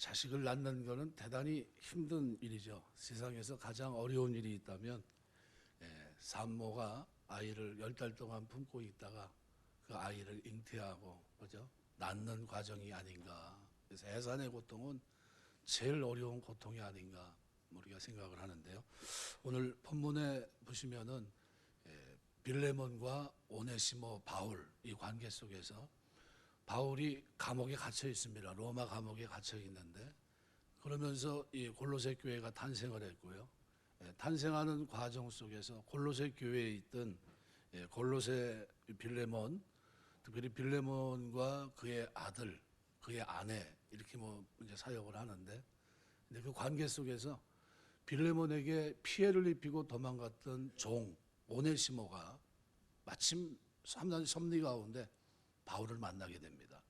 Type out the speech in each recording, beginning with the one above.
자식을 낳는 것은 대단히 힘든 일이죠. 세상에서 가장 어려운 일이 있다면 산모가 아이를 10달 동안 품고 있다가 그 아이를 잉태하고 그죠? 낳는 과정이 아닌가. 그래서 해산의 고통은 제일 어려운 고통이 아닌가 우리가 생각을 하는데요. 오늘 본문에 보시면은 빌레몬과 오네시모 바울 이 관계 속에서 바울이 감옥에 갇혀 있습니다. 로마 감옥에 갇혀 있는데 그러면서 이 골로새 교회가 탄생을 했고요. 탄생하는 과정 속에서 골로새 교회에 있던 골로새 빌레몬, 특별히 빌레몬과 그의 아들, 그의 아내 이렇게 이제 사역을 하는데, 근데 그 관계 속에서 빌레몬에게 피해를 입히고 도망갔던 종 오네시모가 마침 섭리 가운데 바울을 만나게 됩니다.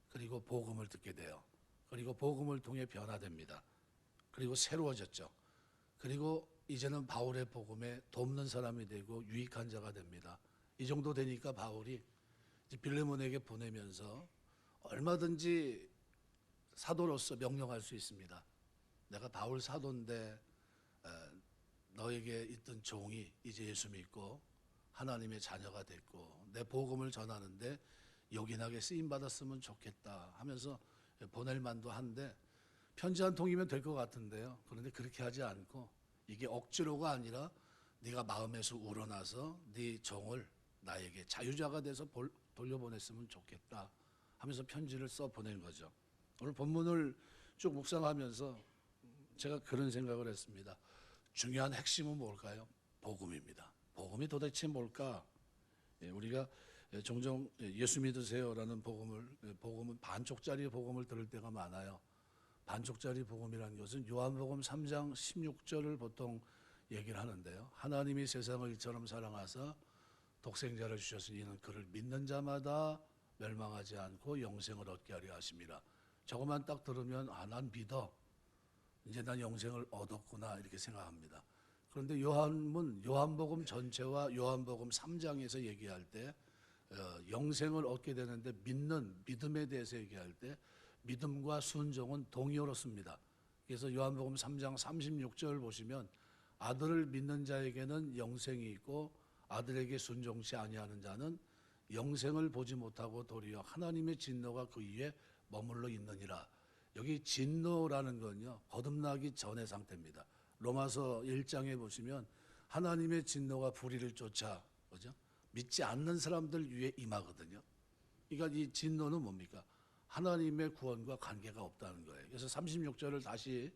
그리고 복음을 듣게 돼요. 그리고 복음을 통해 변화됩니다. 그리고 새로워졌죠. 그리고 이제는 바울의 복음에 돕는 사람이 되고 유익한 자가 됩니다. 이 정도 되니까 바울이 빌레몬에게 보내면서 얼마든지 사도로서 명령할 수 있습니다. 내가 바울 사도인데 너에게 있던 종이 이제 예수 믿고 하나님의 자녀가 됐고 내 복음을 전하는데 요긴하게 쓰임 받았으면 좋겠다 하면서 보낼 만도 한데 편지 한 통이면 될 것 같은데요. 그런데 그렇게 하지 않고 이게 억지로가 아니라 네가 마음에서 우러나서 네 종을 나에게 자유자가 돼서 돌려보냈으면 좋겠다 하면서 편지를 써 보낸 거죠. 오늘 본문을 쭉 묵상하면서 제가 그런 생각을 했습니다. 중요한 핵심은 뭘까요? 복음입니다. 복음이 도대체 뭘까? 우리가 종종 예수 믿으세요라는 복음은 반쪽짜리 복음을 들을 때가 많아요. 반쪽짜리 복음이라는 것은 요한복음 3장 16절을 보통 얘기를 하는데요. 하나님이 세상을 이처럼 사랑하사 독생자를 주셨으니 이는 그를 믿는 자마다 멸망하지 않고 영생을 얻게 하려 하심이라. 저것만 딱 들으면 난 믿어. 이제 난 영생을 얻었구나 이렇게 생각합니다. 그런데 요한복음 전체와 요한복음 3장에서 얘기할 때 영생을 얻게 되는데 믿음에 대해서 얘기할 때 믿음과 순종은 동의어로 씁니다. 그래서 요한복음 3장 36절 보시면 아들을 믿는 자에게는 영생이 있고 아들에게 순종치 아니하는 자는 영생을 보지 못하고 도리어 하나님의 진노가 그 위에 머물러 있느니라. 여기 진노라는 건요 거듭나기 전의 상태입니다. 로마서 1장에 보시면 하나님의 진노가 불의를 쫓아 그죠? 믿지 않는 사람들 위에 임하거든요. 그러니까 이 진노는 뭡니까? 하나님의 구원과 관계가 없다는 거예요. 그래서 36절을 다시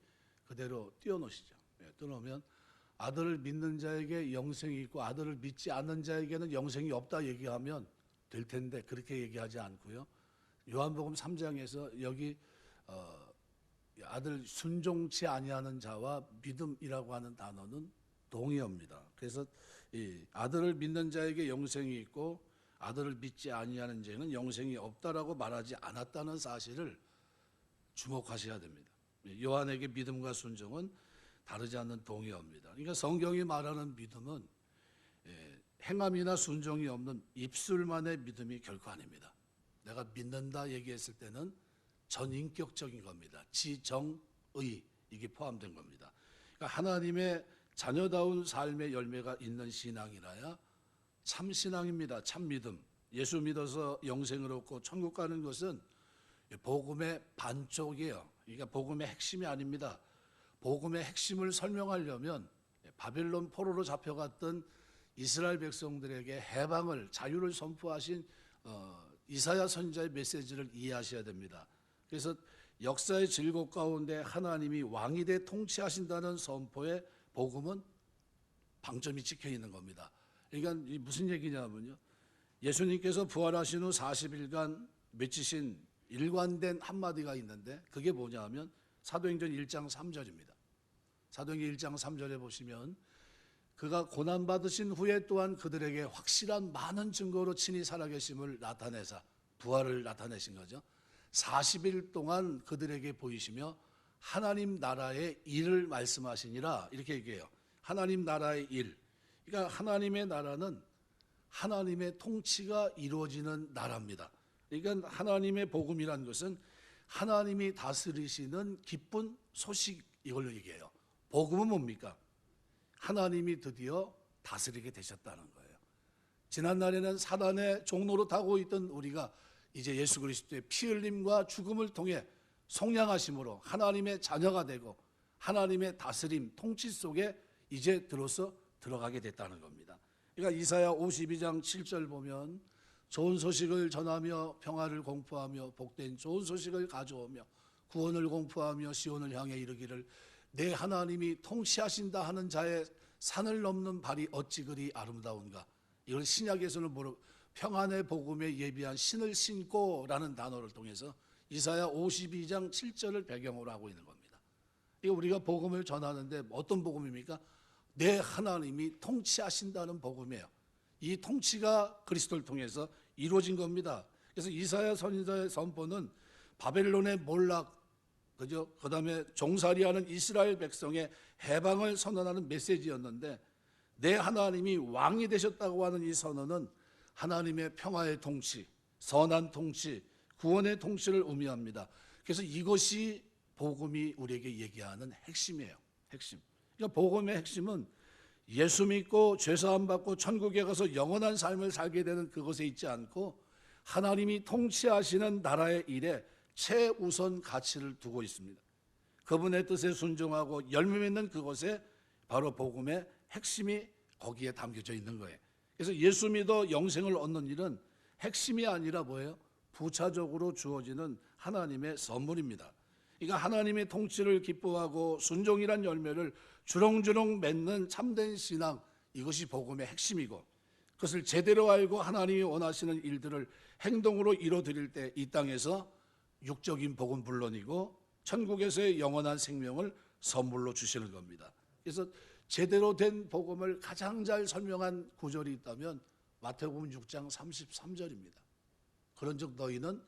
그대로 띄워놓으시죠. 띄워놓으면 아들을 믿는 자에게 영생이 있고 아들을 믿지 않는 자에게는 영생이 없다 얘기하면 될 텐데 그렇게 얘기하지 않고요. 요한복음 3장에서 여기 아들 순종치 아니하는 자와 믿음이라고 하는 단어는 동의어입니다. 그래서 이 아들을 믿는 자에게 영생이 있고 아들을 믿지 아니하는 자에는 영생이 없다라고 말하지 않았다는 사실을 주목하셔야 됩니다. 요한에게 믿음과 순종은 다르지 않는 동의어입니다. 그러니까 성경이 말하는 믿음은 행함이나 순종이 없는 입술만의 믿음이 결코 아닙니다. 내가 믿는다 얘기했을 때는 전인격적인 겁니다. 지정의 이게 포함된 겁니다. 그러니까 하나님의 자녀다운 삶의 열매가 있는 신앙이라야 참 신앙입니다. 참 믿음. 예수 믿어서 영생을 얻고 천국 가는 것은 복음의 반쪽이에요. 그러니까 복음의 핵심이 아닙니다. 복음의 핵심을 설명하려면 바벨론 포로로 잡혀갔던 이스라엘 백성들에게 해방을 자유를 선포하신 이사야 선지자의 메시지를 이해하셔야 됩니다. 그래서 역사의 질곡 가운데 하나님이 왕이 돼 통치하신다는 선포에 복음은 방점이 찍혀 있는 겁니다. 그러니까 무슨 얘기냐면요. 예수님께서 부활하신 후 40일간 맺히신 일관된 한마디가 있는데 그게 뭐냐 하면 사도행전 1장 3절입니다. 사도행전 1장 3절에 보시면 그가 고난받으신 후에 또한 그들에게 확실한 많은 증거로 친히 살아계심을 나타내사 부활을 나타내신 거죠. 40일 동안 그들에게 보이시며 하나님 나라의 일을 말씀하시니라 이렇게 얘기해요. 하나님 나라의 일. 그러니까 하나님의 나라는 하나님의 통치가 이루어지는 나라입니다. 그러니까 하나님의 복음이라는 것은 하나님이 다스리시는 기쁜 소식, 이걸로 얘기해요. 복음은 뭡니까? 하나님이 드디어 다스리게 되셨다는 거예요. 지난날에는 사단의 종로로 타고 있던 우리가 이제 예수 그리스도의 피 흘림과 죽음을 통해 속량하심으로 하나님의 자녀가 되고 하나님의 다스림, 통치 속에 이제 들어가게 됐다는 겁니다. 그러니까 이사야 52장 7절 보면 좋은 소식을 전하며 평화를 공포하며 복된 좋은 소식을 가져오며 구원을 공포하며 시온을 향해 이르기를 내 하나님이 통치하신다 하는 자의 산을 넘는 발이 어찌 그리 아름다운가. 이걸 신약에서는 평안의 복음에 예비한 신을 신고라는 단어를 통해서 이사야 52장 7절을 배경으로 하고 있는 겁니다. 이거 우리가 복음을 전하는데 어떤 복음입니까? 내 하나님이 통치하신다는 복음이에요. 이 통치가 그리스도를 통해서 이루어진 겁니다. 그래서 이사야 선지자의 선포는 바벨론의 몰락, 그 다음에 종살이하는 이스라엘 백성의 해방을 선언하는 메시지였는데, 내 하나님이 왕이 되셨다고 하는 이 선언은 하나님의 평화의 통치, 선한 통치, 구원의 통치를 의미합니다. 그래서 이것이 복음이 우리에게 얘기하는 핵심이에요. 핵심. 그러니까 복음의 핵심은 예수 믿고 죄사함 받고 천국에 가서 영원한 삶을 살게 되는 그것에 있지 않고 하나님이 통치하시는 나라의 일에 최우선 가치를 두고 있습니다. 그분의 뜻에 순종하고 열매 맺는 그것에 바로 복음의 핵심이 거기에 담겨져 있는 거예요. 그래서 예수 믿어 영생을 얻는 일은 핵심이 아니라 뭐예요? 부차적으로 주어지는 하나님의 선물입니다. 그러니까 하나님의 통치를 기뻐하고 순종이란 열매를 주렁주렁 맺는 참된 신앙, 이것이 복음의 핵심이고, 그것을 제대로 알고 하나님이 원하시는 일들을 행동으로 이뤄드릴 때 이 땅에서 육적인 복은 물론이고 천국에서의 영원한 생명을 선물로 주시는 겁니다. 그래서 제대로 된 복음을 가장 잘 설명한 구절이 있다면 마태복음 6장 33절입니다. 그런즉 너희는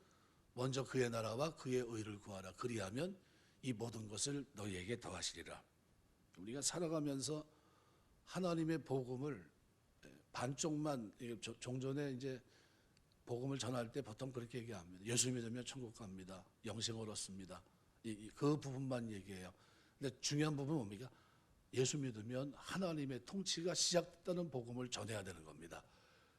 먼저 그의 나라와 그의 의를 구하라. 그리하면 이 모든 것을 너희에게 더하시리라. 우리가 살아가면서 하나님의 복음을 반쪽만, 종전에 이제 복음을 전할 때 보통 그렇게 얘기합니다. 예수 믿으면 천국 갑니다. 영생을 얻습니다. 그 부분만 얘기해요. 근데 중요한 부분은 뭡니까? 예수 믿으면 하나님의 통치가 시작됐다는 복음을 전해야 되는 겁니다.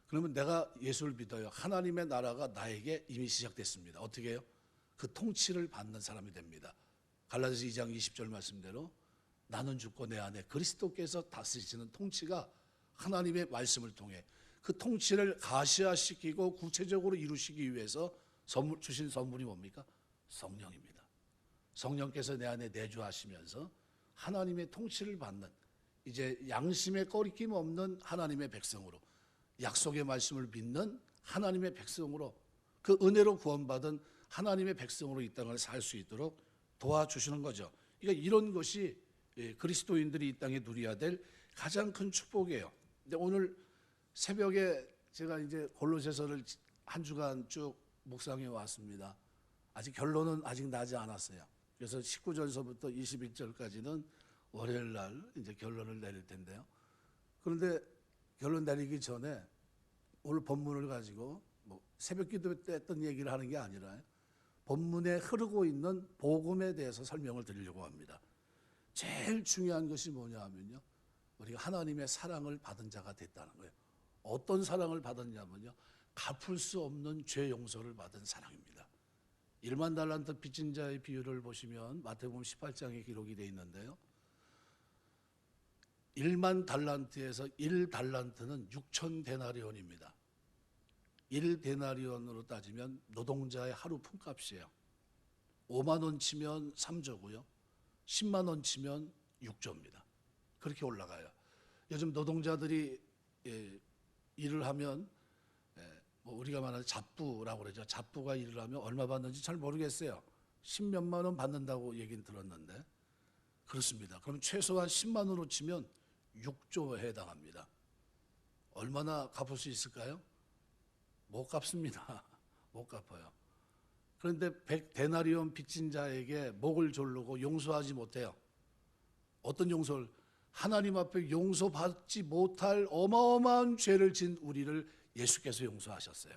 그러면 내가 예수를 믿어요. 하나님의 나라가 나에게 이미 시작됐습니다. 어떻게 해요? 그 통치를 받는 사람이 됩니다. 갈라디아서 2장 20절 말씀대로 나는 죽고 내 안에 그리스도께서 다스리시는 통치가 하나님의 말씀을 통해 그 통치를 가시화시키고 구체적으로 이루시기 위해서 주신 선물이 뭡니까? 성령입니다. 성령께서 내 안에 내주하시면서 하나님의 통치를 받는, 이제 양심에 꺼리낌 없는 하나님의 백성으로, 약속의 말씀을 믿는 하나님의 백성으로, 그 은혜로 구원받은 하나님의 백성으로 이 땅을 살 수 있도록 도와주시는 거죠. 그러니까 이런 것이 그리스도인들이 이 땅에 누려야 될 가장 큰 축복이에요. 근데 오늘 새벽에 제가 이제 골로새서를 한 주간 쭉 묵상해 왔습니다. 아직 결론은 아직 나지 않았어요. 그래서 19절서부터 21절까지는 월요일 날 이제 결론을 내릴 텐데요. 그런데 결론 내리기 전에 오늘 본문을 가지고 뭐 새벽 기도 때 했던 얘기를 하는 게 아니라 본문에 흐르고 있는 복음에 대해서 설명을 드리려고 합니다. 제일 중요한 것이 뭐냐 하면요, 우리가 하나님의 사랑을 받은 자가 됐다는 거예요. 어떤 사랑을 받았냐면요, 갚을 수 없는 죄 용서를 받은 사랑입니다. 1만 달란트 빚진 자의 비유를 보시면 마태복음 18장에 기록이 되어 있는데요, 1만 달란트에서 1달란트는 6천 데나리온입니다. 1데나리온으로 따지면 노동자의 하루 품값이에요. 5만 원 치면 3조고요. 10만 원 치면 6조입니다. 그렇게 올라가요. 요즘 노동자들이 일을 하면 뭐 우리가 말하는 잡부라고 그러죠. 잡부가 일을 하면 얼마 받는지 잘 모르겠어요. 10몇만 원 받는다고 얘기는 들었는데 그렇습니다. 그럼 최소한 10만 원으로 치면 6조에 해당합니다. 얼마나 갚을 수 있을까요? 못 갚습니다. 못 갚아요. 그런데 100데나리온 빚진 자에게 목을 조르고 용서하지 못해요. 어떤 용서를? 하나님 앞에 용서받지 못할 어마어마한 죄를 진 우리를 예수께서 용서하셨어요.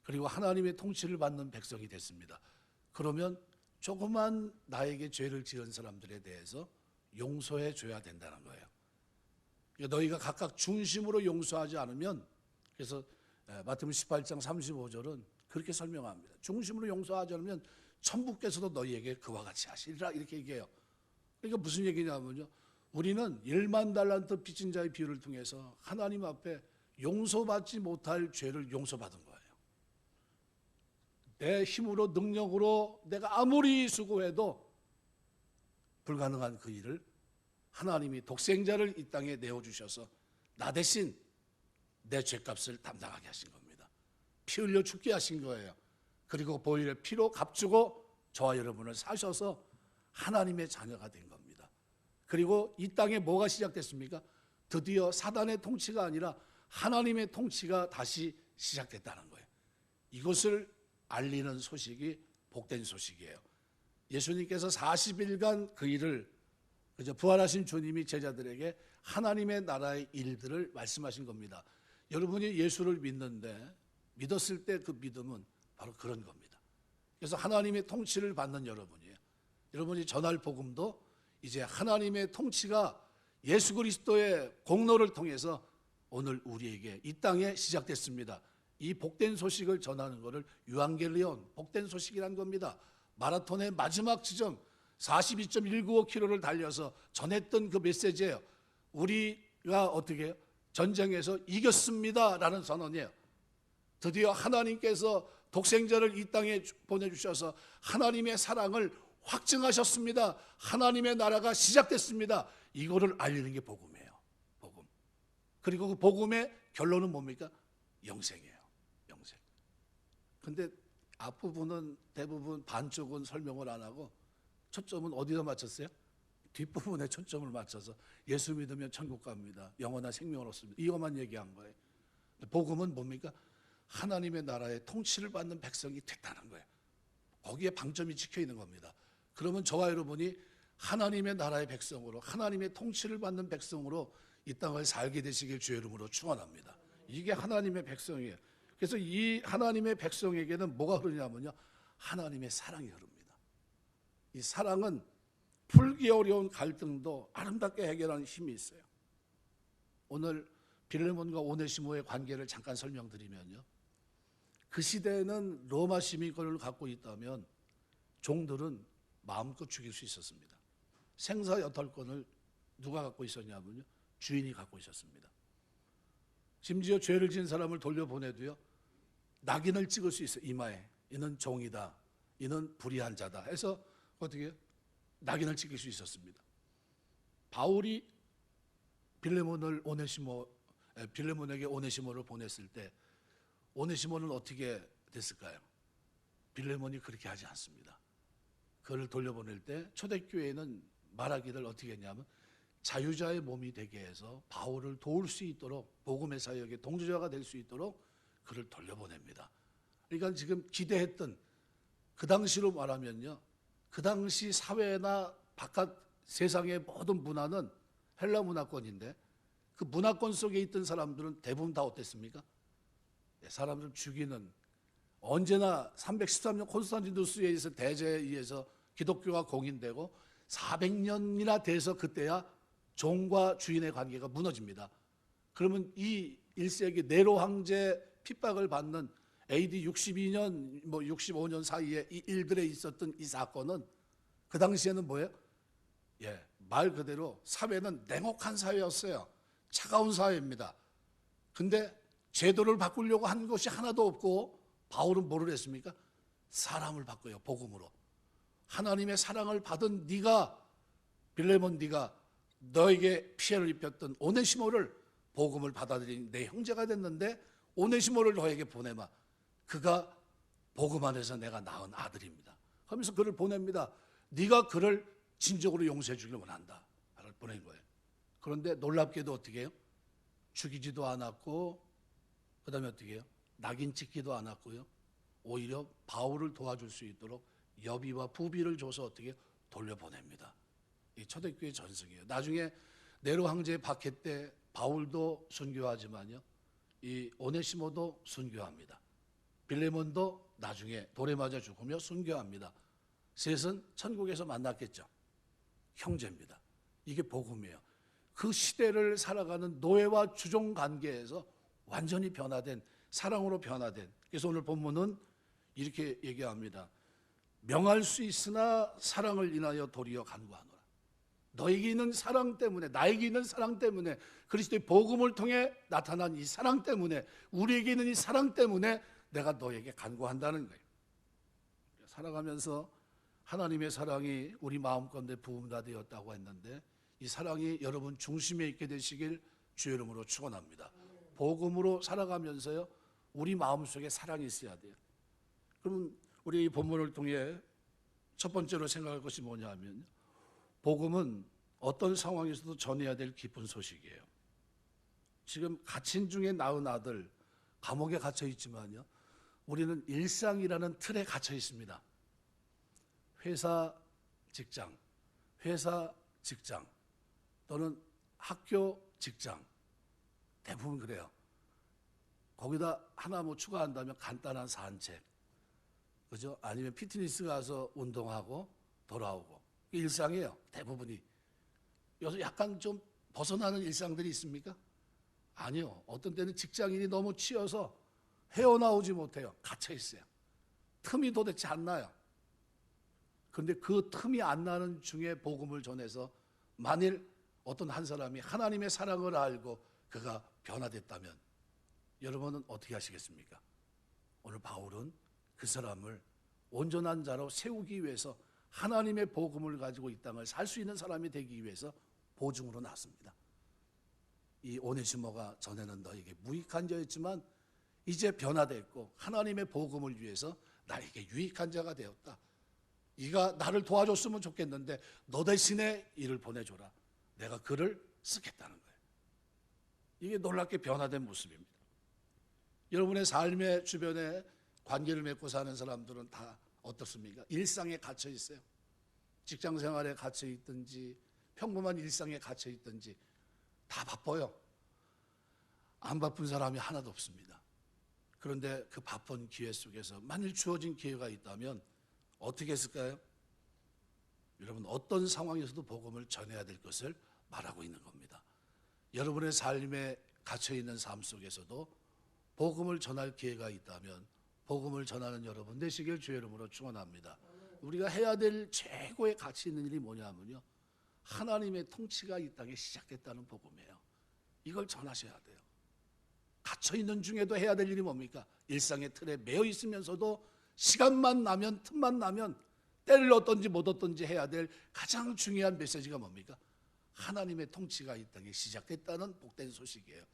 그리고 하나님의 통치를 받는 백성이 됐습니다. 그러면 조그만 나에게 죄를 지은 사람들에 대해서 용서해 줘야 된다는 거예요. 그러니까 너희가 각각 중심으로 용서하지 않으면, 그래서 마태복음 18장 35절은 그렇게 설명합니다. 중심으로 용서하지 않으면 천부께서도 너희에게 그와 같이 하시리라, 이렇게 얘기해요. 그러니까 무슨 얘기냐면요, 우리는 1만 달란트 빚진 자의 비유를 통해서 하나님 앞에 용서받지 못할 죄를 용서받은 거예요. 내 힘으로, 능력으로 내가 아무리 수고해도 불가능한 그 일을 하나님이 독생자를 이 땅에 내어주셔서 나 대신 내 죄값을 담당하게 하신 겁니다. 피 흘려 죽게 하신 거예요. 그리고 보혈의 피로 값주고 저와 여러분을 사셔서 하나님의 자녀가 된 겁니다. 그리고 이 땅에 뭐가 시작됐습니까? 드디어 사단의 통치가 아니라 하나님의 통치가 다시 시작됐다는 거예요. 이것을 알리는 소식이 복된 소식이에요. 예수님께서 40일간 그 일을, 그저 부활하신 주님이 제자들에게 하나님의 나라의 일들을 말씀하신 겁니다. 여러분이 예수를 믿는데, 믿었을 때 그 믿음은 바로 그런 겁니다. 그래서 하나님의 통치를 받는 여러분이에요. 여러분이 전할 복음도 이제 하나님의 통치가 예수 그리스도의 공로를 통해서 오늘 우리에게 이 땅에 시작됐습니다. 이 복된 소식을 전하는 것을 유앙겔리온, 복된 소식이란 겁니다. 마라톤의 마지막 지점 42.195km를 달려서 전했던 그 메시지예요. 우리가 어떻게 해요? 전쟁에서 이겼습니다 라는 선언이에요. 드디어 하나님께서 독생자를 이 땅에 보내주셔서 하나님의 사랑을 확증하셨습니다. 하나님의 나라가 시작됐습니다. 이거를 알리는 게 복음이에요. 복음. 그리고 그 복음의 결론은 뭡니까? 영생이에요. 영생. 근데 앞부분은 대부분 반쪽은 설명을 안 하고 초점은 어디다 맞췄어요? 뒷부분에 초점을 맞춰서 예수 믿으면 천국 갑니다. 영원한 생명을 얻습니다. 이것만 얘기한 거예요. 복음은 뭡니까? 하나님의 나라의 통치를 받는 백성이 됐다는 거예요. 거기에 방점이 찍혀 있는 겁니다. 그러면 저와 여러분이 하나님의 나라의 백성으로, 하나님의 통치를 받는 백성으로 이 땅을 살게 되시길 주의 이름으로 축원합니다. 이게 하나님의 백성이에요. 그래서 이 하나님의 백성에게는 뭐가 흐르냐면요, 하나님의 사랑이 흐릅니다. 이 사랑은 풀기 어려운 갈등도 아름답게 해결하는 힘이 있어요. 오늘 빌레몬과 오네시모의 관계를 잠깐 설명드리면요, 그 시대에는 로마 시민권을 갖고 있다면 종들은 마음껏 죽일 수 있었습니다. 생사 여탈권을 누가 갖고 있었냐면요, 주인이 갖고 있었습니다. 심지어 죄를 지은 사람을 돌려보내도요, 낙인을 찍을 수 있어요. 이마에 이는 종이다, 이는 불의한 자다 해서 어떻게 해요? 낙인을 찍을 수 있었습니다. 바울이 빌레몬에게 오네시모를 보냈을 때 오네시모는 어떻게 됐을까요? 빌레몬이 그렇게 하지 않습니다. 그를 돌려보낼 때 초대교회는 말하기를 어떻게 했냐면 자유자의 몸이 되게 해서 바울을 도울 수 있도록, 복음의 사역에 동조자가 될 수 있도록 그를 돌려보냅니다. 그러니까 지금 기대했던, 그 당시로 말하면요, 그 당시 사회나 바깥 세상의 모든 문화는 헬라 문화권인데 그 문화권 속에 있던 사람들은 대부분 다 어땠습니까? 사람들 죽이는, 언제나 313년 콘스탄티누스에 의해서 대제에 의해서 기독교가 공인되고 400년이나 돼서 그때야 종과 주인의 관계가 무너집니다. 그러면 이 1세기 네로 황제 핍박을 받는 AD 62년, 65년 사이에 이 일들에 있었던 이 사건은 그 당시에는 뭐예요? 말 그대로 사회는 냉혹한 사회였어요. 차가운 사회입니다. 근데 제도를 바꾸려고 한 것이 하나도 없고 바울은 뭐를 했습니까? 사람을 바꿔요. 복음으로. 하나님의 사랑을 받은 네가, 빌레몬, 네가 너에게 피해를 입혔던 오네시모를 복음을 받아들인 내 형제가 됐는데 오네시모를 너에게 보내마. 그가 복음 안에서 내가 낳은 아들입니다. 하면서 그를 보냅니다. 네가 그를 진정으로 용서해 주길 원한다. 그를 보낸 거예요. 그런데 놀랍게도 어떻게 해요? 죽이지도 않았고, 그 다음에 어떻게 해요? 낙인 찍기도 않았고요. 오히려 바울을 도와줄 수 있도록 여비와 부비를 줘서 어떻게 돌려보냅니다. 이 초대교회 전승이에요. 나중에 네로 황제의 박해 때 바울도 순교하지만요, 이 오네시모도 순교합니다. 빌레몬도 나중에 돌에 맞아 죽으며 순교합니다. 셋은 천국에서 만났겠죠. 형제입니다. 이게 복음이에요. 그 시대를 살아가는 노예와 주종 관계에서 완전히 변화된, 사랑으로 변화된. 그래서 오늘 본문은 이렇게 얘기합니다. 명할 수 있으나 사랑을 인하여 도리어 간구하노라. 너에게 있는 사랑 때문에, 나에게 있는 사랑 때문에, 그리스도의 복음을 통해 나타난 이 사랑 때문에, 우리에게 있는 이 사랑 때문에 내가 너에게 간구한다는 거예요. 살아가면서 하나님의 사랑이 우리 마음 가운데 부음다 되었다고 했는데, 이 사랑이 여러분 중심에 있게 되시길 주의 이름으로 축원합니다. 복음으로 살아가면서요, 우리 마음속에 사랑이 있어야 돼요. 그러면 우리 이 본문을 통해 첫 번째로 생각할 것이 뭐냐 하면, 복음은 어떤 상황에서도 전해야 될 기쁜 소식이에요. 지금 갇힌 중에 낳은 아들, 감옥에 갇혀 있지만요, 우리는 일상이라는 틀에 갇혀 있습니다. 회사, 직장, 또는 학교, 직장, 대부분 그래요. 거기다 하나 뭐 추가한다면 간단한 산책, 그죠? 아니면 피트니스 가서 운동하고 돌아오고, 일상이에요. 대부분이. 여기서 약간 좀 벗어나는 일상들이 있습니까? 아니요. 어떤 때는 직장인이 너무 치여서 헤어나오지 못해요. 갇혀 있어요. 틈이 도대체 안 나요. 그런데 그 틈이 안 나는 중에 복음을 전해서 만일 어떤 한 사람이 하나님의 사랑을 알고 그가 변화됐다면 여러분은 어떻게 하시겠습니까? 오늘 바울은 그 사람을 온전한 자로 세우기 위해서 하나님의 복음을 가지고 이 땅을 살 수 있는 사람이 되기 위해서 보증으로 났습니다. 이 오네시모가 전에는 너에게 무익한 자였지만 이제 변화됐고 하나님의 복음을 위해서 나에게 유익한 자가 되었다. 네가 나를 도와줬으면 좋겠는데 너 대신에 이를 보내줘라. 내가 그를 쓰겠다는 거예요. 이게 놀랍게 변화된 모습입니다. 여러분의 삶의 주변에 관계를 맺고 사는 사람들은 다 어떻습니까? 일상에 갇혀 있어요. 직장 생활에 갇혀 있든지 평범한 일상에 갇혀 있든지 다 바빠요. 안 바쁜 사람이 하나도 없습니다. 그런데 그 바쁜 기회 속에서 만일 주어진 기회가 있다면 어떻게 했을까요? 여러분, 어떤 상황에서도 복음을 전해야 될 것을 말하고 있는 겁니다. 여러분의 삶에 갇혀있는 삶 속에서도 복음을 전할 기회가 있다면 복음을 전하는 여러분 되시길 주의 이름으로 축원합니다. 우리가 해야 될 최고의 가치 있는 일이 뭐냐면요, 하나님의 통치가 이 땅에 시작됐다는 복음이에요. 이걸 전하셔야 돼요. 갇혀있는 중에도 해야 될 일이 뭡니까? 일상의 틀에 매여 있으면서도 시간만 나면, 틈만 나면 때를 얻든지 못 얻든지 해야 될 가장 중요한 메시지가 뭡니까? 하나님의 통치가 이 땅에 시작됐다는 복된 소식이에요.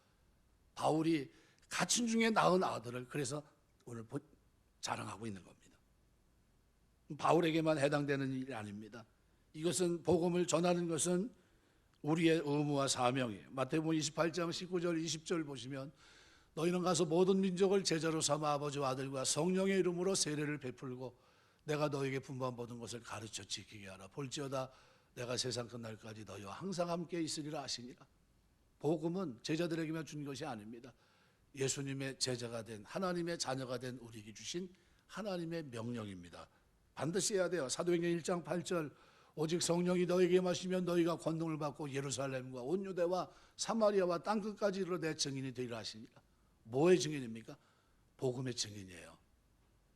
바울이 갇힌 중에 낳은 아들을 그래서 오늘 자랑하고 있는 겁니다. 바울에게만 해당되는 일이 아닙니다. 이것은 복음을 전하는 것은 우리의 의무와 사명이에요. 마태복음 28장 19절 20절 보시면 너희는 가서 모든 민족을 제자로 삼아 아버지와 아들과 성령의 이름으로 세례를 베풀고 내가 너에게 분반 받은 것을 가르쳐 지키게 하라. 볼지어다 내가 세상 끝날까지 너희와 항상 함께 있으리라 하시니라. 복음은 제자들에게만 준 것이 아닙니다. 예수님의 제자가 된 하나님의 자녀가 된 우리에게 주신 하나님의 명령입니다. 반드시 해야 돼요. 사도행전 1장 8절 오직 성령이 너에게 마시면 너희가 권능을 받고 예루살렘과 온 유대와 사마리아와 땅끝까지 이르러 내 증인이 되리라 하시니라. 뭐의 증인입니까? 복음의 증인이에요.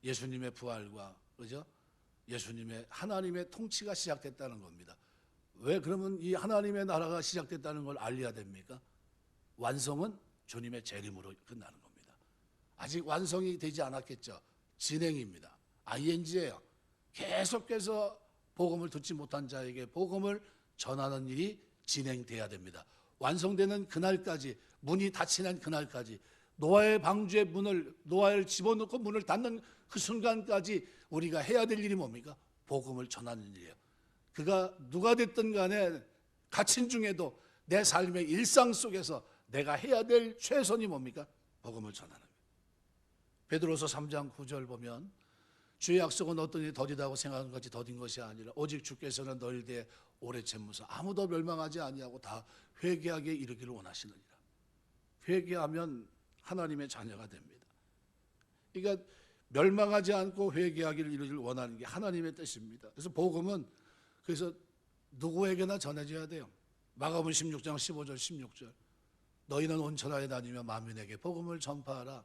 예수님의 부활과 그죠? 예수님의 하나님의 통치가 시작됐다는 겁니다. 왜 그러면 이 하나님의 나라가 시작됐다는 걸 알려야 됩니까? 완성은 주님의 재림으로 끝나는 겁니다. 아직 완성이 되지 않았겠죠. 진행입니다. ing예요. 계속해서 복음을 듣지 못한 자에게 복음을 전하는 일이 진행돼야 됩니다. 완성되는 그날까지, 문이 닫히는 그날까지, 노아의 방주의 문을, 노아를 집어넣고 문을 닫는 그 순간까지 우리가 해야 될 일이 뭡니까? 복음을 전하는 일이에요. 그가 누가 됐든 간에 갇힌 중에도 내 삶의 일상 속에서 내가 해야 될 최선이 뭡니까? 복음을 전하는 거예요. 베드로서 3장 9절 보면 주의 약속은 어떤 일이 더디다고 생각하는 것이 더딘 것이 아니라 오직 주께서는 너희를 대해 오래 채무서 아무도 멸망하지 아니하고 다 회개하게 이르기를 원하시느니라. 회개하면 하나님의 자녀가 됩니다. 그러니까 멸망하지 않고 회개하기를 이루기를 원하는 게 하나님의 뜻입니다. 그래서 복음은 그래서 누구에게나 전해져야 돼요. 마가복음 16장 15절 16절 너희는 온 천하에 다니며 만민에게 복음을 전파하라.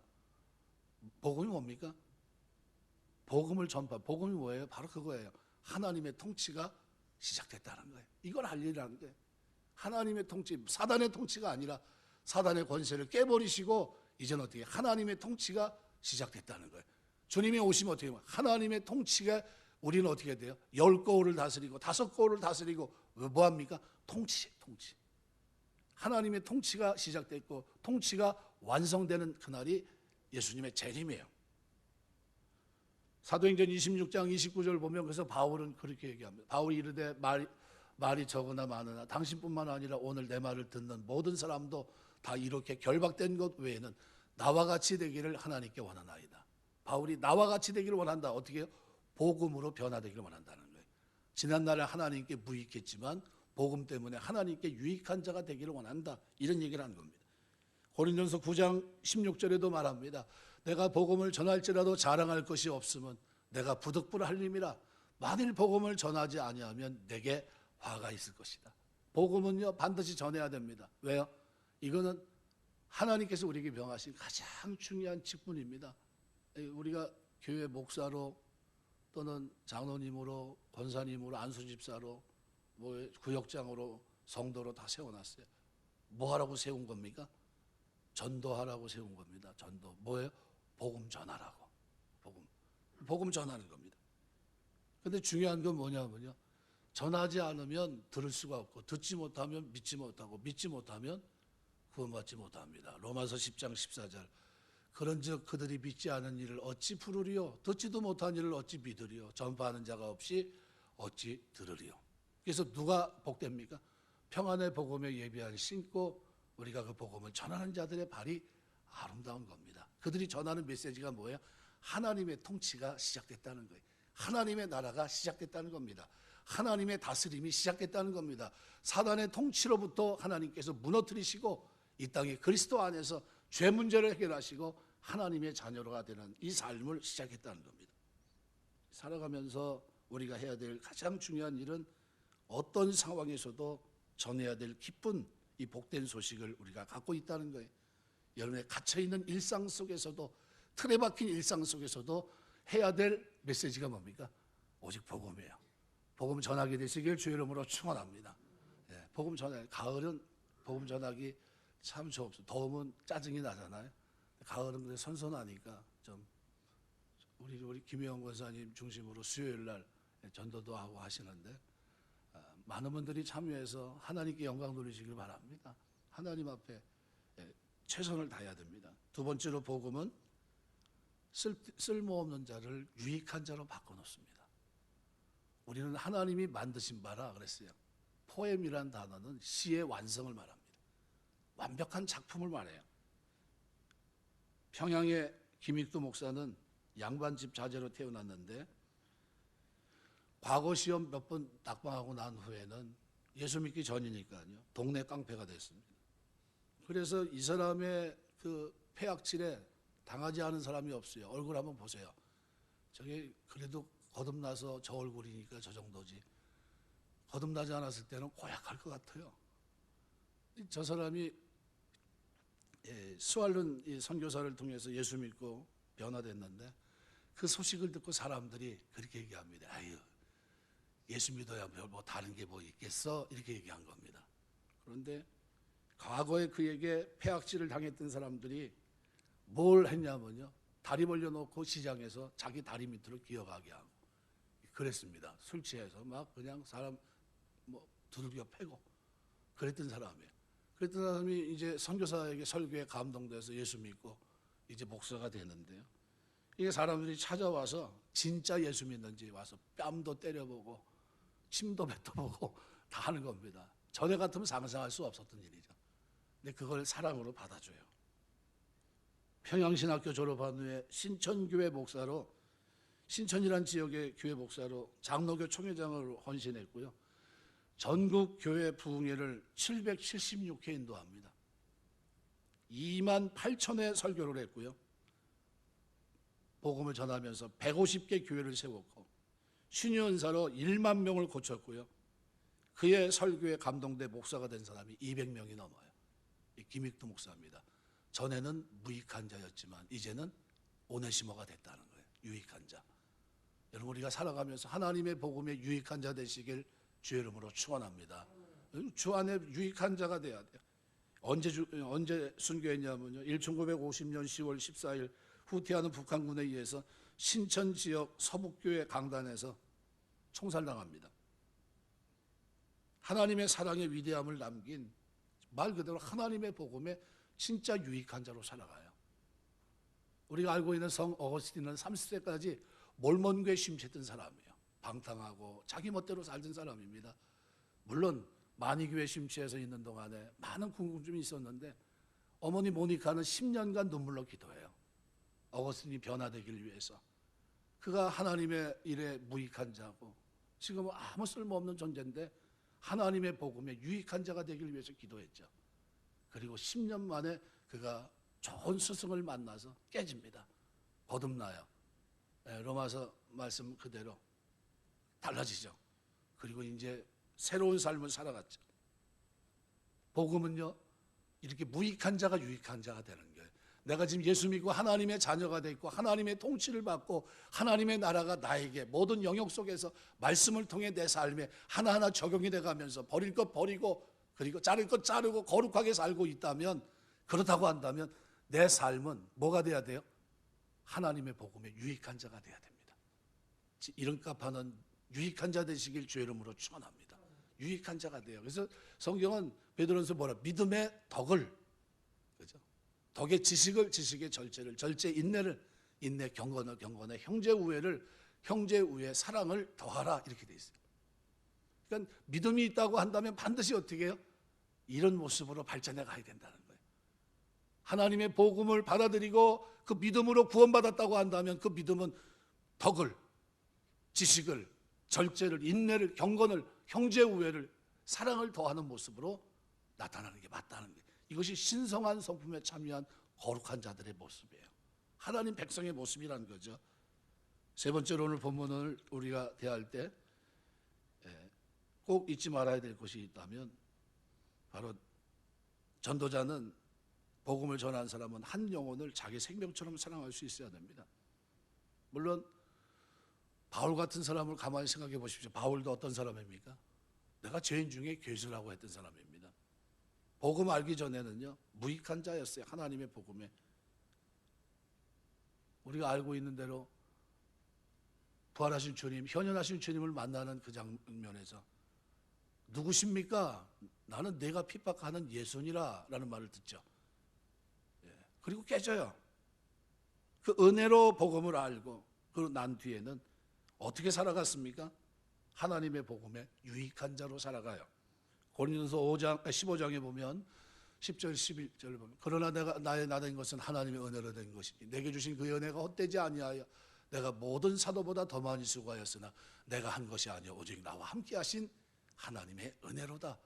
복음이 뭡니까? 복음을 전파. 복음이 뭐예요? 바로 그거예요. 하나님의 통치가 시작됐다는 거예요. 이걸 알리라는 거예요. 하나님의 통치, 사단의 통치가 아니라 사단의 권세를 깨버리시고 이제는 어떻게 하나님의 통치가 시작됐다는 거예요. 주님이 오시면 어떻게 해요? 하나님의 통치가 우리는 어떻게 돼요? 10거울을 다스리고 5거울을 다스리고 뭐합니까? 통치. 하나님의 통치가 시작됐고 통치가 완성되는 그날이 예수님의 재림이에요. 사도행전 26장 29절 보면 그래서 바울은 그렇게 얘기합니다. 바울이 이르되 말이 적으나 많으나 당신뿐만 아니라 오늘 내 말을 듣는 모든 사람도 다 이렇게 결박된 것 외에는 나와 같이 되기를 하나님께 원하나이다. 바울이 나와 같이 되기를 원한다. 어떻게 해요? 복음으로 변화되기를 원한다는 거예요. 지난날에 하나님께 무익했지만 복음 때문에 하나님께 유익한 자가 되기를 원한다. 이런 얘기를 하는 겁니다. 고린도전서 9장 16절에도 말합니다. 내가 복음을 전할지라도 자랑할 것이 없으면 내가 부득불할림이라. 만일 복음을 전하지 아니하면 내게 화가 있을 것이다. 복음은요 반드시 전해야 됩니다. 왜요? 이거는 하나님께서 우리에게 명하신 가장 중요한 직분입니다. 우리가 교회 목사로 또는 장로님으로 권사님으로 안수집사로 뭐 구역장으로 성도로 다 세워놨어요. 뭐 하라고 세운 겁니까? 전도하라고 세운 겁니다. 전도 뭐예요? 복음 전하라고. 복음 전하는 겁니다. 근데 중요한 건 뭐냐면요, 전하지 않으면 들을 수가 없고 듣지 못하면 믿지 못하고 믿지 못하면 구원받지 못합니다. 로마서 10장 14절 그런즉 그들이 믿지 않은 일을 어찌 풀으리요? 듣지도 못한 일을 어찌 믿으리요? 전파하는 자가 없이 어찌 들으리요? 그래서 누가 복됩니까? 평안의 복음에 예비한 신고 우리가 그 복음을 전하는 자들의 발이 아름다운 겁니다. 그들이 전하는 메시지가 뭐예요? 하나님의 통치가 시작됐다는 거예요. 하나님의 나라가 시작됐다는 겁니다. 하나님의 다스림이 시작됐다는 겁니다. 사단의 통치로부터 하나님께서 무너뜨리시고 이 땅에 그리스도 안에서 죄 문제를 해결하시고 하나님의 자녀가 되는 이 삶을 시작했다는 겁니다. 살아가면서 우리가 해야 될 가장 중요한 일은 어떤 상황에서도 전해야 될 기쁜 이 복된 소식을 우리가 갖고 있다는 거예요. 여러분의 갇혀있는 일상 속에서도 틀에 박힌 일상 속에서도 해야 될 메시지가 뭡니까? 오직 복음이에요. 복음 전하게 되시길 주의 이름으로 축원합니다. 복음 전해. 가을은 복음 전하기 참 좋습니다. 더우면 짜증이 나잖아요. 가을은 근데 선선하니까 좀 우리 김혜영 권사님 중심으로 수요일 날 전도도 하고 하시는데 많은 분들이 참여해서 하나님께 영광 돌리시길 바랍니다. 하나님 앞에 최선을 다해야 됩니다. 두 번째로 복음은 쓸모없는 자를 유익한 자로 바꿔놓습니다. 우리는 하나님이 만드신 바라 그랬어요. 포엠이란 단어는 시의 완성을 말합니다. 완벽한 작품을 말해요. 평양의 김익두 목사는 양반집 자제로 태어났는데 과거 시험 몇 번 낙방하고 난 후에는 예수 믿기 전이니까요. 동네 깡패가 됐습니다. 그래서 이 사람의 그 폐악질에 당하지 않은 사람이 없어요. 얼굴 한번 보세요. 저게 그래도 거듭나서 저 얼굴이니까 저 정도지. 거듭나지 않았을 때는 고약할 것 같아요. 저 사람이 스왈른 선교사를 통해서 예수 믿고 변화됐는데 그 소식을 듣고 사람들이 그렇게 얘기합니다. 아유, 예수 믿어야 뭐 다른 게 뭐 있겠어? 이렇게 얘기한 겁니다. 그런데 과거에 그에게 폐악질을 당했던 사람들이 뭘 했냐면요, 다리 벌려놓고 시장에서 자기 다리 밑으로 기어가게 하고 그랬습니다. 술 취해서 막 그냥 사람 뭐 두들겨 패고 그랬던 사람이에요. 그랬던 사람이 이제 선교사에게 설교에 감동돼서 예수 믿고 이제 목사가 되는데요. 이게 사람들이 찾아와서 진짜 예수 믿는지 와서 뺨도 때려보고 침도 뱉어보고 다 하는 겁니다. 전에 같으면 상상할 수 없었던 일이죠. 근데 그걸 사랑으로 받아줘요. 평양신학교 졸업한 후에 신천교회 목사로, 신천이란 지역의 교회 목사로 장로교 총회장을 헌신했고요. 전국 교회 부흥회를 776회 인도합니다. 2만 8천회 설교를 했고요. 복음을 전하면서 150개 교회를 세웠고 신유은사로 1만 명을 고쳤고요. 그의 설교에 감동돼 목사가 된 사람이 200명이 넘어요. 김익두 목사입니다. 전에는 무익한 자였지만 이제는 오네시모가 됐다는 거예요. 유익한 자. 여러분, 우리가 살아가면서 하나님의 복음에 유익한 자 되시길 주의 이름으로 축원합니다. 주 안에 유익한 자가 돼야 돼요. 언제 순교했냐면요, 1950년 10월 14일 후퇴하는 북한군에 의해서 신천 지역 서북교회 강단에서 총살당합니다. 하나님의 사랑의 위대함을 남긴 말 그대로 하나님의 복음에 진짜 유익한 자로 살아가요. 우리가 알고 있는 성 어거스틴은 30세까지 몰몬교에 심취했던 사람이에요. 방탕하고 자기 멋대로 살던 사람입니다. 물론 만이교에 심취해서 있는 동안에 많은 궁금증이 있었는데 어머니 모니카는 10년간 눈물로 기도해요. 어거스틴이 변화되기를 위해서. 그가 하나님의 일에 무익한 자고 지금 아무 쓸모없는 존재인데 하나님의 복음에 유익한 자가 되기를 위해서 기도했죠. 그리고 10년 만에 그가 좋은 스승을 만나서 깨집니다. 거듭나요. 로마서 말씀 그대로 달라지죠. 그리고 이제 새로운 삶을 살아갔죠. 복음은요, 이렇게 무익한 자가 유익한 자가 되는 거예요. 내가 지금 예수 믿고 하나님의 자녀가 돼 있고 하나님의 통치를 받고 하나님의 나라가 나에게 모든 영역 속에서 말씀을 통해 내 삶에 하나하나 적용이 돼가면서 버릴 것 버리고 그리고 자를 것 자르고 거룩하게 살고 있다면, 그렇다고 한다면 내 삶은 뭐가 돼야 돼요? 하나님의 복음에 유익한 자가 돼야 됩니다. 이런 값하는 유익한 자 되시길 주의 이름으로 축원합니다. 유익한 자가 돼요. 그래서 성경은 베드로전서 뭐라? 믿음의 덕을, 그죠? 덕의 지식을, 지식의 절제를, 절제 인내를, 인내 경건을, 경건에 형제 우애를, 형제 우애 사랑을 더하라, 이렇게 돼 있어요. 그러니까 믿음이 있다고 한다면 반드시 어떻게 해요? 이런 모습으로 발전해 가야 된다는 거예요. 하나님의 복음을 받아들이고 그 믿음으로 구원받았다고 한다면 그 믿음은 덕을, 지식을, 절제를, 인내를, 경건을, 형제 우애를, 사랑을 더하는 모습으로 나타나는 게 맞다는 거예요. 이것이 신성한 성품에 참여한 거룩한 자들의 모습이에요. 하나님 백성의 모습이라는 거죠. 세 번째로 오늘 본문을 우리가 대할 때 꼭 잊지 말아야 될 것이 있다면 바로 전도자는, 복음을 전하는 사람은 한 영혼을 자기 생명처럼 사랑할 수 있어야 됩니다. 물론 바울 같은 사람을 가만히 생각해 보십시오. 바울도 어떤 사람입니까? 내가 죄인 중에 괴수라고 했던 사람입니다. 복음 알기 전에는요, 무익한 자였어요. 하나님의 복음에. 우리가 알고 있는 대로 부활하신 주님, 현현하신 주님을 만나는 그 장면에서 누구십니까? 나는 내가 핍박하는 예수니라 라는 말을 듣죠. 그리고 깨져요. 그 은혜로 복음을 알고 그리고 난 뒤에는 어떻게 살아갔습니까? 하나님의 복음에 유익한 자로 살아가요. 고린도서 15장에 보면 10절 11절을 보면, 그러나 내가 나의 나된 것은 하나님의 은혜로 된 것이니 내게 주신 그 은혜가 헛되지 아니하여 내가 모든 사도보다 더 많이 수고하였으나 내가 한 것이 아니요 오직 나와 함께 하신 하나님의 은혜로다.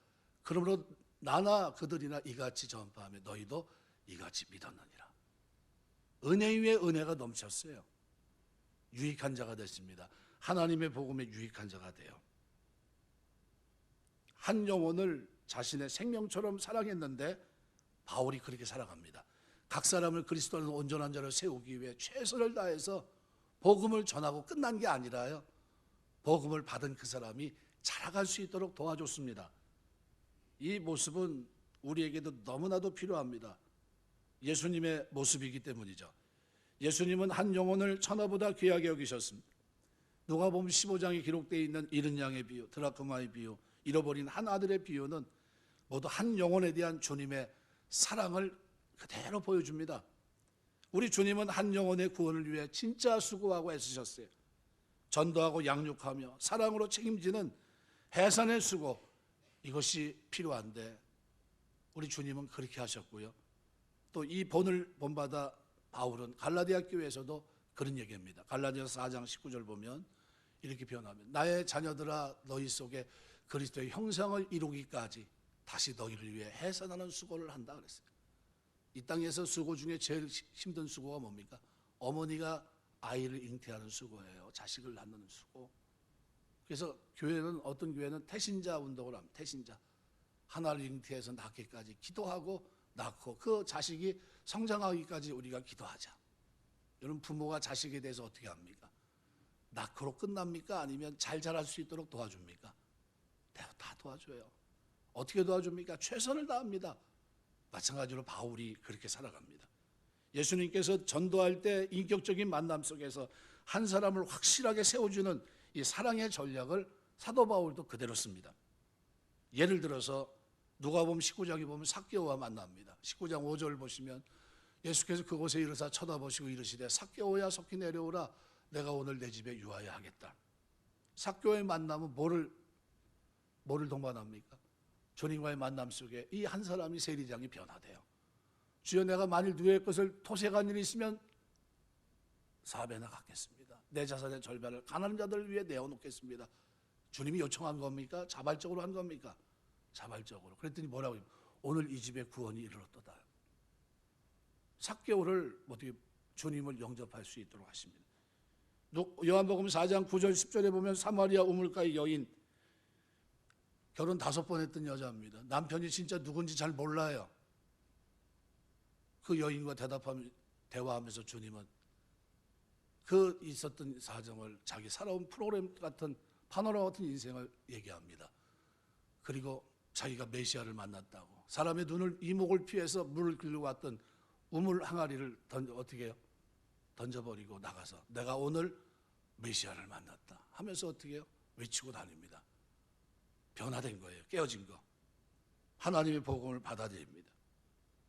그러므로 나나 그들이나 이같이 전파하며 너희도 이같이 믿었느니라. 은혜 위에 은혜가 넘쳤어요. 유익한 자가 됐습니다. 하나님의 복음에 유익한 자가 돼요. 한 영혼을 자신의 생명처럼 사랑했는데 바울이 그렇게 살아갑니다. 각 사람을 그리스도 안에서 온전한 자로 세우기 위해 최선을 다해서 복음을 전하고 끝난 게 아니라요, 복음을 받은 그 사람이 자라갈 수 있도록 도와줬습니다. 이 모습은 우리에게도 너무나도 필요합니다. 예수님의 모습이기 때문이죠. 예수님은 한 영혼을 천하보다 귀하게 여기셨습니다. 누가복음 15장에 기록되어 있는 잃은 양의 비유, 드라크마의 비유, 잃어버린 한 아들의 비유는 모두 한 영혼에 대한 주님의 사랑을 그대로 보여줍니다. 우리 주님은 한 영혼의 구원을 위해 진짜 수고하고 애쓰셨어요. 전도하고 양육하며 사랑으로 책임지는 해산의 수고, 이것이 필요한데 우리 주님은 그렇게 하셨고요. 또 이 본을 본받아 바울은 갈라디아 교회에서도 그런 얘기합니다. 갈라디아서 4장 19절 보면 이렇게 표현하면, 나의 자녀들아 너희 속에 그리스도의 형상을 이루기까지 다시 너희를 위해 해산하는 수고를 한다 그랬어요. 이 땅에서 수고 중에 제일 힘든 수고가 뭡니까? 어머니가 아이를 잉태하는 수고예요. 자식을 낳는 수고. 그래서 교회는, 어떤 교회는 태신자 운동을 합니다. 태신자. 하나를 잉태해서 낳기까지 기도하고 낳고 그 자식이 성장하기까지 우리가 기도하자. 여러분, 부모가 자식에 대해서 어떻게 합니까? 낳고로 끝납니까? 아니면 잘 자랄 수 있도록 도와줍니까? 다 도와줘요. 어떻게 도와줍니까? 최선을 다합니다. 마찬가지로 바울이 그렇게 살아갑니다. 예수님께서 전도할 때 인격적인 만남 속에서 한 사람을 확실하게 세워주는 이 사랑의 전략을 사도 바울도 그대로 씁니다. 예를 들어서 누가복음 19장에 보면 삭개오와 만납니다. 19장 5절 보시면 예수께서 그곳에 이르사 쳐다보시고 이르시되 삭개오야 속히 내려오라, 내가 오늘 내 집에 유하여 하겠다. 삭개오의 만남은 뭐를 동반합니까? 주님과의 만남 속에 이 한 사람이 세리장이 변화돼요. 주여, 내가 만일 누구의 것을 토색한 일이 있으면 4배나 갚겠습니다. 내 자산의 절반을 가난한 자들을 위해 내어놓겠습니다. 주님이 요청한 겁니까? 자발적으로 한 겁니까? 자발적으로. 그랬더니 뭐라고 해요? 오늘 이 집에 구원이 이르렀도다. 삭개오를 어떻게 주님을 영접할 수 있도록 하십니다. 요한복음 4장 9절 10절에 보면 사마리아 우물가의 여인, 결혼 5번 했던 여자입니다. 남편이 진짜 누군지 잘 몰라요. 그 여인과 대화하면서 주님은 그 있었던 사정을, 자기 살아온 프로그램 같은, 파노라마 같은 인생을 얘기합니다. 그리고 자기가 메시아를 만났다고, 사람의 이목을 피해서 물을 길러 왔던 우물 항아리를 어떻게 해요? 던져버리고 나가서 내가 오늘 메시아를 만났다 하면서 어떻게 해요? 외치고 다닙니다. 변화된 거예요. 깨어진 거. 하나님의 복음을 받아들입니다.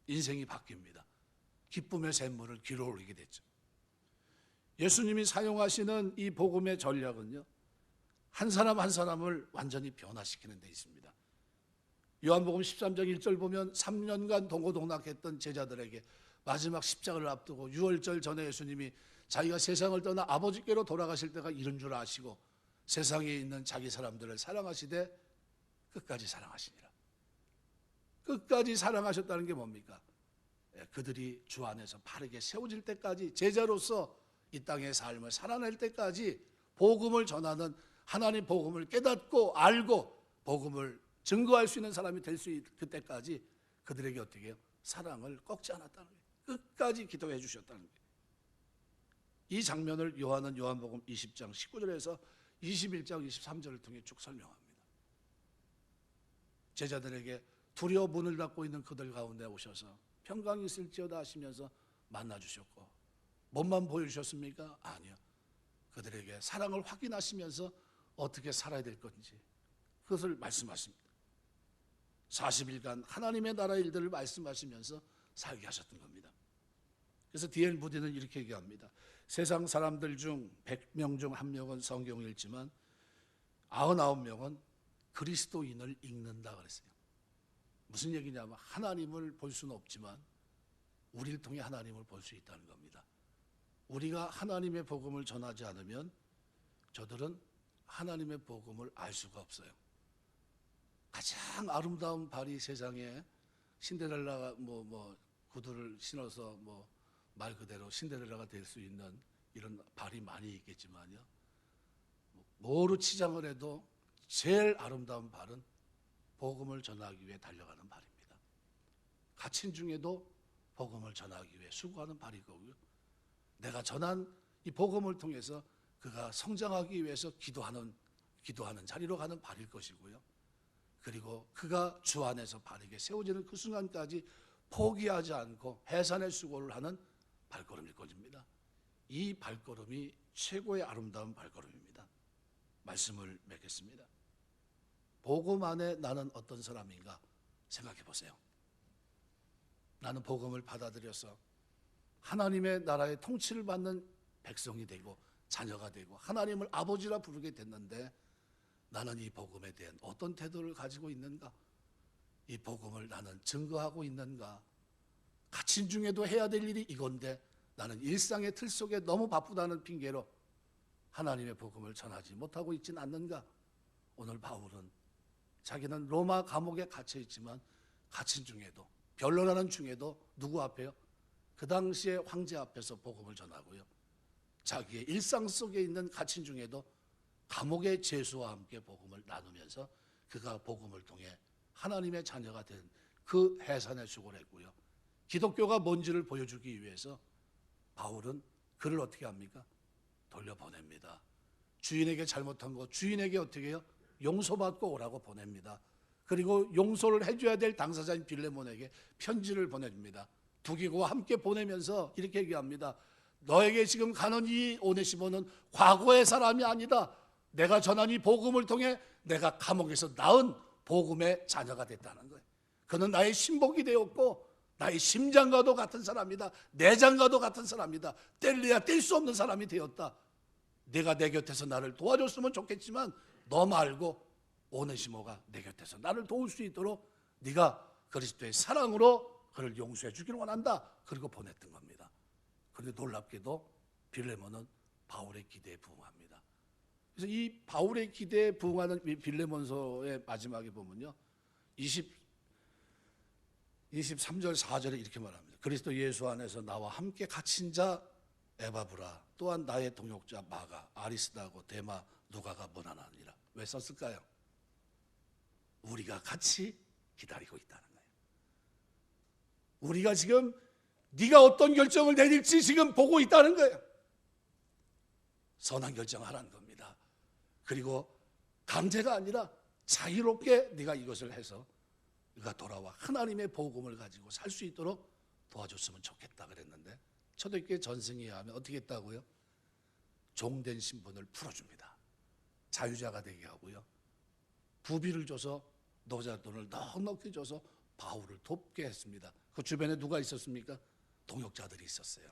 인생이 바뀝니다. 기쁨의 샘물을 길어올리게 됐죠. 예수님이 사용하시는 이 복음의 전략은요, 한 사람 한 사람을 완전히 변화시키는 데 있습니다. 요한복음 13장 1절 보면 3년간 동고동락했던 제자들에게 마지막 십자가를 앞두고 유월절 전에 예수님이 자기가 세상을 떠나 아버지께로 돌아가실 때가 이른 줄 아시고 세상에 있는 자기 사람들을 사랑하시되 끝까지 사랑하시니라. 끝까지 사랑하셨다는 게 뭡니까? 그들이 주 안에서 바르게 세워질 때까지, 제자로서 이 땅의 삶을 살아낼 때까지 복음을 전하는, 하나님 복음을 깨닫고 알고 복음을 증거할 수 있는 사람이 될 수 있을 그때까지 그들에게 어떻게 해요? 사랑을 꺾지 않았다는 거예요. 끝까지 기도해 주셨다는 거예요. 이 장면을 요한은 요한복음 20장 19절에서 21장 23절을 통해 쭉 설명합니다. 제자들에게 두려워 문을 닫고 있는 그들 가운데 오셔서 평강이 있을지어다 하시면서 만나주셨고, 몸만 보여주셨습니까? 아니요. 그들에게 사랑을 확인하시면서 어떻게 살아야 될 건지 그것을 말씀하십니다. 40일간 하나님의 나라 일들을 말씀하시면서 살게 하셨던 겁니다. 그래서 D.L. 무디는 이렇게 얘기합니다. 세상 사람들 중 100명 중 1명은 성경을 읽지만 99명은 그리스도인을 읽는다 그랬어요. 무슨 얘기냐면 하나님을 볼 수는 없지만 우리를 통해 하나님을 볼 수 있다는 겁니다. 우리가 하나님의 복음을 전하지 않으면 저들은 하나님의 복음을 알 수가 없어요. 가장 아름다운 발이 세상에 신데렐라가 구두를 신어서 말 그대로 신데렐라가 될 수 있는 이런 발이 많이 있겠지만요, 뭐로 치장을 해도 제일 아름다운 발은 복음을 전하기 위해 달려가는 발입니다. 갇힌 중에도 복음을 전하기 위해 수고하는 발이 거고요, 내가 전한 이 복음을 통해서 그가 성장하기 위해서 기도하는 자리로 가는 발일 것이고요, 그리고 그가 주 안에서 바르게 세워지는 그 순간까지 포기하지 않고 해산의 수고를 하는 발걸음일 것입니다. 이 발걸음이 최고의 아름다운 발걸음입니다. 말씀을 맺겠습니다. 복음 안에 나는 어떤 사람인가 생각해 보세요. 나는 복음을 받아들여서 하나님의 나라의 통치를 받는 백성이 되고 자녀가 되고 하나님을 아버지라 부르게 됐는데, 나는 이 복음에 대한 어떤 태도를 가지고 있는가? 이 복음을 나는 증거하고 있는가? 갇힌 중에도 해야 될 일이 이건데 나는 일상의 틀 속에 너무 바쁘다는 핑계로 하나님의 복음을 전하지 못하고 있지는 않는가? 오늘 바울은 자기는 로마 감옥에 갇혀 있지만 갇힌 중에도, 변론하는 중에도 누구 앞에요? 그 당시에 황제 앞에서 복음을 전하고요, 자기의 일상 속에 있는 갇힌 중에도 감옥의 죄수와 함께 복음을 나누면서 그가 복음을 통해 하나님의 자녀가 된 그 해산의 수고를 했고요. 기독교가 뭔지를 보여주기 위해서 바울은 그를 어떻게 합니까? 돌려보냅니다. 주인에게 잘못한 거 주인에게 어떻게 해요? 용서받고 오라고 보냅니다. 그리고 용서를 해줘야 될 당사자인 빌레몬에게 편지를 보내줍니다. 두기고와 함께 보내면서 이렇게 얘기합니다. 너에게 지금 가는 이 오네시모는 과거의 사람이 아니다. 내가 전한 이 복음을 통해 내가 감옥에서 낳은 복음의 자녀가 됐다는 거예요. 그는 나의 신복이 되었고 나의 심장과도 같은 사람이다. 내장과도 같은 사람이다. 뗄래야 뗄 수 없는 사람이 되었다. 네가 내 곁에서 나를 도와줬으면 좋겠지만 너 말고 오네시모가 내 곁에서 나를 도울 수 있도록 네가 그리스도의 사랑으로 그를 용서해 주기를 원한다. 그리고 보냈던 겁니다. 그런데 놀랍게도 빌레몬은 바울의 기대에 부응합니다. 그래서 이 바울의 기대에 부응하는 빌레몬서의 마지막에 보면요, 23절 4절에 이렇게 말합니다. 그리스도 예수 안에서 나와 함께 갇힌 자 에바브라, 또한 나의 동역자 마가, 아리스다고 데마 누가가 무난하니라. 왜 썼을까요? 우리가 같이 기다리고 있다는 거예요. 우리가 지금 네가 어떤 결정을 내릴지 지금 보고 있다는 거예요. 선한 결정하라는 겁니다. 그리고 강제가 아니라 자유롭게 네가 이것을 해서 네가 돌아와 하나님의 복음을 가지고 살 수 있도록 도와줬으면 좋겠다 그랬는데, 초대교회 전승에 하면 어떻게 했다고요? 종된 신분을 풀어줍니다. 자유자가 되게 하고요, 부비를 줘서 노자 돈을 넉넉히 줘서 바울을 돕게 했습니다. 그 주변에 누가 있었습니까? 동역자들이 있었어요.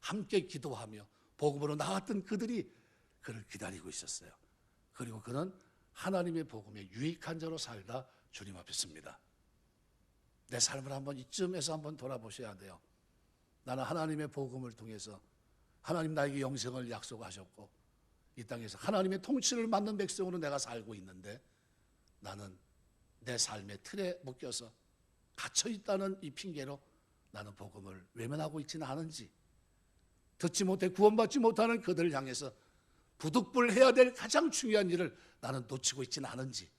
함께 기도하며 복음으로 나왔던 그들이 그를 기다리고 있었어요. 그리고 그는 하나님의 복음에 유익한 자로 살다 주님 앞에 섭니다. 내 삶을 한번 이쯤에서 한번 돌아보셔야 돼요. 나는 하나님의 복음을 통해서 하나님 나에게 영생을 약속하셨고 이 땅에서 하나님의 통치를 맡는 백성으로 내가 살고 있는데, 나는 내 삶의 틀에 묶여서 갇혀있다는 이 핑계로 나는 복음을 외면하고 있지는 않은지, 듣지 못해 구원받지 못하는 그들을 향해서 부득불해야 될 가장 중요한 일을 나는 놓치고 있지는 않은지,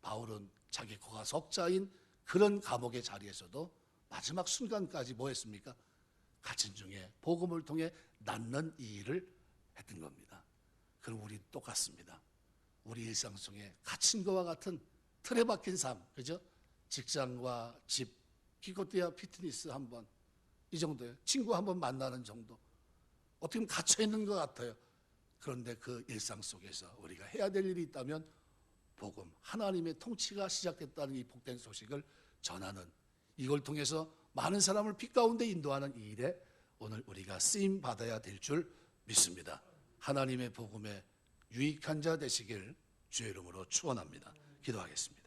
바울은 자기 고가 석자인 그런 감옥의 자리에서도 마지막 순간까지 뭐 했습니까? 갇힌 중에 복음을 통해 낳는 이 일을 했던 겁니다. 그럼 우리 똑같습니다. 우리 일상 속에 갇힌 것과 같은 틀에 박힌 삶, 그죠? 직장과 집, 기껏해야 피트니스 한번, 이 정도예요. 친구 한번 만나는 정도. 어떻게 보면 갇혀 있는 것 같아요. 그런데 그 일상 속에서 우리가 해야 될 일이 있다면 복음, 하나님의 통치가 시작됐다는 이 복된 소식을 전하는, 이걸 통해서 많은 사람을 빛 가운데 인도하는 이 일에 오늘 우리가 쓰임 받아야 될 줄 믿습니다. 하나님의 복음에 유익한 자 되시길 주의 이름으로 축원합니다. 기도하겠습니다.